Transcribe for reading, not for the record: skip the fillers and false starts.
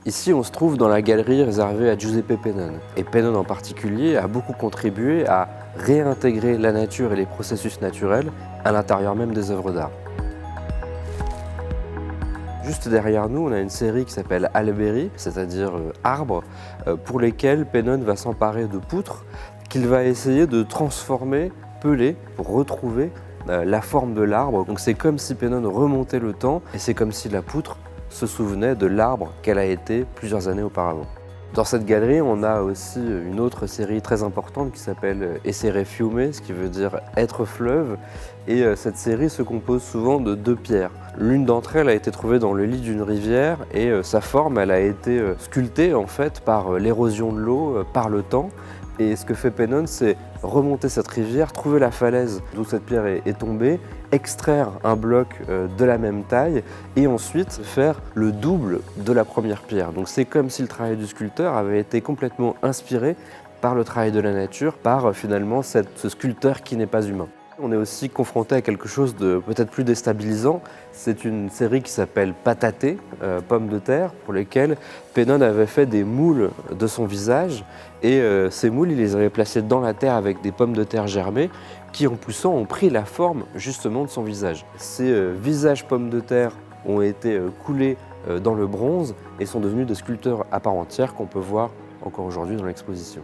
Ici, on se trouve dans la galerie réservée à Giuseppe Pennone. Et Pennone en particulier a beaucoup contribué à réintégrer la nature et les processus naturels à l'intérieur même des œuvres d'art. Juste derrière nous, on a une série qui s'appelle Alberi, c'est-à-dire arbres, pour lesquels Pennone va s'emparer de poutres qu'il va essayer de transformer, peler, pour retrouver la forme de l'arbre. Donc c'est comme si Pennone remontait le temps et c'est comme si la poutre se souvenait de l'arbre qu'elle a été plusieurs années auparavant. Dans cette galerie, on a aussi une autre série très importante qui s'appelle Essere Fiume, ce qui veut dire être fleuve. Et cette série se compose souvent de deux pierres. L'une d'entre elles a été trouvée dans le lit d'une rivière et sa forme elle a été sculptée en fait par l'érosion de l'eau, par le temps. Et ce que fait Pennone, c'est remonter cette rivière, trouver la falaise d'où cette pierre est tombée, extraire un bloc de la même taille et ensuite faire le double de la première pierre. Donc c'est comme si le travail du sculpteur avait été complètement inspiré par le travail de la nature, par finalement ce sculpteur qui n'est pas humain. On est aussi confronté à quelque chose de peut-être plus déstabilisant. C'est une série qui s'appelle Pataté, pommes de terre, pour lesquelles Pennone avait fait des moules de son visage. Et ces moules, il les avait placés dans la terre avec des pommes de terre germées qui, en poussant, ont pris la forme justement de son visage. Ces visages pommes de terre ont été coulés dans le bronze et sont devenus des sculpteurs à part entière qu'on peut voir encore aujourd'hui dans l'exposition.